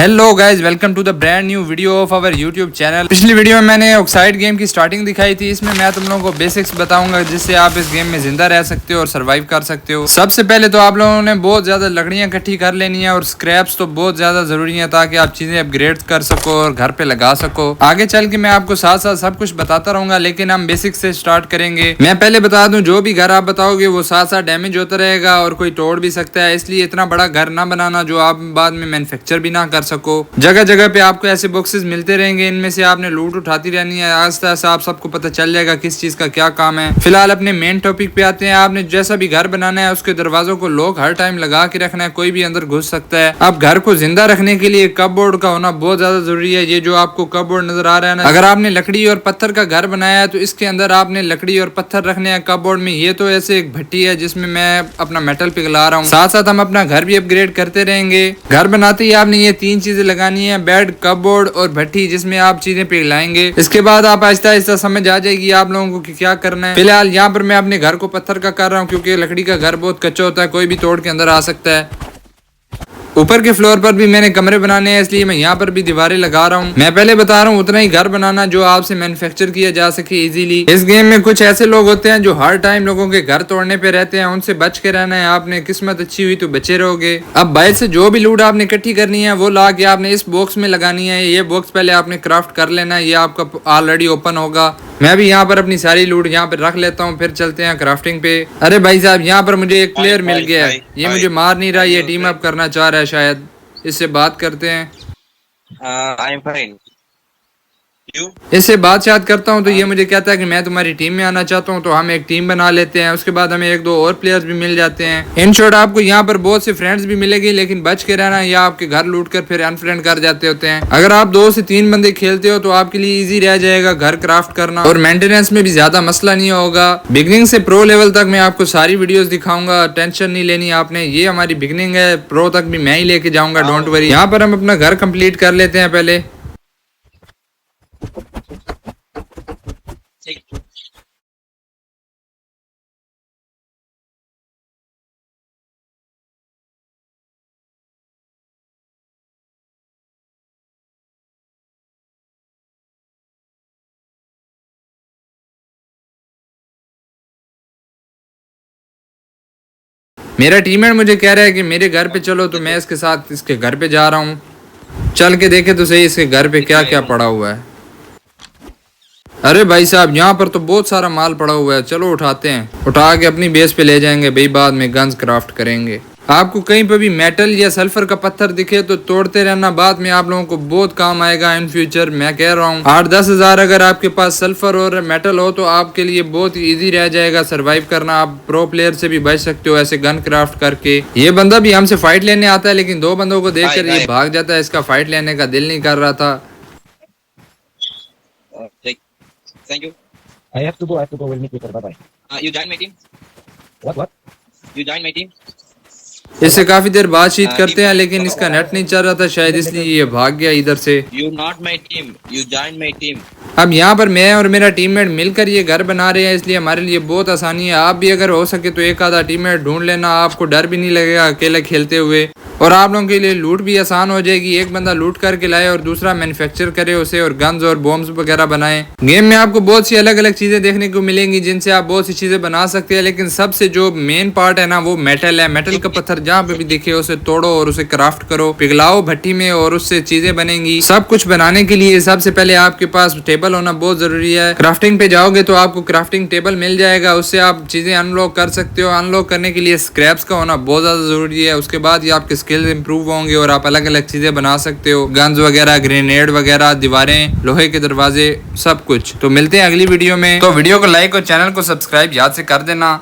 Hello guys, welcome to the brand new video of our YouTube channel. पिछली video में मैंने oxide game की starting दिखाई थी। इसमें मैं तुम लोगों को बेसिक्स बताऊंगा जिससे आप इस गेम में जिंदा रह सकते हो और सरवाइव कर सकते हो। सबसे पहले तो आप लोगों ने बहुत ज्यादा लकड़ियां इकट्ठी कर लेनी है और स्क्रैप्स तो बहुत ज्यादा जरूरी है ताकि आप चीजें अपग्रेड कर सको और घर पे लगा सको। आगे चल के मैं आपको साथ साथ सब कुछ बताता रहूंगा, लेकिन हम बेसिक से स्टार्ट करेंगे। मैं पहले बता दूं, जो भी घर आप बताओगे वो साथ साथ डैमेज होता रहेगा और कोई तोड़ भी सकता है, इसलिए इतना बड़ा घर ना बनाना जो आप बाद में मैन्युफैक्चर भी ना कर सको। जगह जगह पे आपको ऐसे बॉक्सेस मिलते रहेंगे, इनमें से आपने लूट उठाती रहनी है। आस्ते आस्ते आप सबको पता चल जाएगा किस चीज का क्या काम है। फिलहाल अपने मेन टॉपिक पे आते हैं। आपने जैसा भी घर बनाना है उसके दरवाजों को लॉक हर टाइम लगा के रखना है, कोई भी अंदर घुस सकता है। अब घर को जिंदा रखने के लिए कपबोर्ड का होना बहुत ज्यादा जरूरी है। ये जो आपको कपबोर्ड नजर आ रहा है ना, अगर आपने लकड़ी और पत्थर का घर बनाया है तो इसके अंदर आपने लकड़ी और पत्थर रखने हैं कपबोर्ड में। ये तो ऐसे एक भट्टी है जिसमें मैं अपना मेटल पिघला रहा हूँ। साथ साथ हम अपना घर भी अपग्रेड करते रहेंगे। घर बनाते ही आपने ये तीन चीजें लगानी है, बेड, कपबोर्ड और भट्टी, जिसमें आप चीजें पिघलाएंगे। इसके बाद आप आहिस्ता आहिस्ता समझ आ जाएगी आप लोगों को कि क्या करना है। फिलहाल यहाँ पर मैं अपने घर को पत्थर का कर रहा हूँ क्योंकि लकड़ी का घर बहुत कच्चा होता है, कोई भी तोड़ के अंदर आ सकता है। ऊपर के फ्लोर पर भी मैंने कमरे बनाने हैं, इसलिए मैं यहाँ पर भी दीवारें लगा रहा हूँ। मैं पहले बता रहा हूँ उतना ही घर बनाना जो आपसे मैन्युफैक्चर किया जा सके इजीली। इस गेम में कुछ ऐसे लोग होते हैं जो हर टाइम लोगों के घर तोड़ने पे रहते हैं, उनसे बच के रहना है। आपने किस्मत अच्छी हुई तो बचे रहोगे। अब बाहर से जो भी लूट आपने इकट्ठी करनी है वो ला के आपने इस बॉक्स में लगानी है। ये बॉक्स पहले आपने क्राफ्ट कर लेना है, ये आपका ऑलरेडी ओपन होगा। मैं भी यहाँ पर अपनी सारी लूट यहाँ पर रख लेता हूँ, फिर चलते हैं क्राफ्टिंग पे। अरे भाई साहब, यहाँ पर मुझे एक प्लेयर मिल गया है। ये मुझे मार नहीं रहा, ये टीम अप करना चाह रहा है शायद। इससे बात करते हैं। I'm fine. You? इससे बात करता हूँ तो ये मुझे कहता है कि मैं तुम्हारी टीम में आना चाहता हूँ, तो हम एक टीम बना लेते हैं। उसके बाद हमें एक दो और प्लेयर्स भी मिल जाते हैं। इन शॉर्ट आपको यहाँ पर बहुत से फ्रेंड्स भी मिलेंगे, लेकिन बच के रहना या आपके घर लूट कर फिर अनफ्रेंड कर जाते होते हैं। अगर आप 2 से 3 बंदे खेलते हो तो आपके लिए इजी रह जाएगा घर क्राफ्ट करना और मेंटेनेंस में भी ज्यादा मसला नहीं होगा। बिगनिंग से प्रो लेवल तक मैं आपको सारी वीडियोस दिखाऊंगा, टेंशन नहीं लेनी आपने। ये हमारी बिगनिंग है, प्रो तक भी मैं ही लेके जाऊंगा, डोंट वरी। यहाँ पर हम अपना घर कंप्लीट कर लेते हैं पहले। मेरा टीममेट मुझे कह रहा है कि मेरे घर पे चलो, तो मैं इसके साथ इसके घर पे जा रहा हूँ। चल के देखे तो सही इसके घर पे क्या क्या पड़ा हुआ है। अरे भाई साहब, यहाँ पर तो बहुत सारा माल पड़ा हुआ है, चलो उठाते हैं। उठा के अपनी बेस पे ले जाएंगे भाई, बाद में गन्स क्राफ्ट करेंगे। आपको कहीं पे भी मेटल या सल्फर का पत्थर दिखे तो तोड़ते रहना, बाद में आप लोगों को बहुत काम आएगा इन फ्यूचर। मैं कह रहा हूँ 8-10 हज़ार अगर आपके पास सल्फर और मेटल हो तो आपके लिए बहुत इजी रह जाएगा सरवाइव करना। आप प्रो प्लेयर से भी बच सकते हो ऐसे गन क्राफ्ट करके। ये बंदा भी हमसे फाइट लेने आता है, लेकिन 2 बंदों को देखकर ये भाग जाता है। इसका फाइट लेने का दिल नहीं कर रहा था। Thank you. I have to go. We'll meet later. Bye bye. You join my team. What? You join my team. इससे काफी देर बातचीत करते हैं, लेकिन इसका नेट नहीं चल रहा था शायद, इसलिए ये भाग गया इधर से। You not my team. You join my team. अब यहाँ पर मैं और मेरा टीममेट मिलकर ये घर बना रहे हैं, इसलिए हमारे लिए बहुत आसानी है। आप भी अगर हो सके तो एक आधा टीममेट ढूंढ लेना, आपको डर भी नहीं लगेगा अकेले खेलते हुए, और आप लोगों के लिए लूट भी आसान हो जाएगी। एक बंदा लूट करके लाए और दूसरा मैन्युफैक्चर करे उसे और गन्स और बॉम्ब्स वगैरह बनाए। गेम में आपको बहुत सी अलग अलग चीजें देखने को मिलेंगी जिनसे आप बहुत सी चीजें बना सकते हैं, लेकिन सबसे जो मेन पार्ट है ना वो मेटल है। मेटल का पत्थर जहाँ पे भी दिखे उसे तोड़ो और उसे क्राफ्ट करो, पिघलाओ भट्टी में और उससे चीजें बनेंगी। सब कुछ बनाने के लिए सबसे पहले आपके पास टेबल होना बहुत जरूरी है। क्राफ्टिंग पे जाओगे तो आपको क्राफ्टिंग टेबल मिल जाएगा, उससे आप चीजें अनलॉक कर सकते हो। अनलॉक करने के लिए स्क्रैप्स का होना बहुत ज्यादा जरूरी है। उसके बाद ही आपके स्किल्स इंप्रूव होंगे और आप अलग अलग चीजें बना सकते हो, गन्स वगैरह, ग्रेनेड वगैरह, दीवारें, लोहे के दरवाजे, सब कुछ। तो मिलते हैं अगली वीडियो में। तो वीडियो को लाइक और चैनल को सब्सक्राइब याद से कर देना।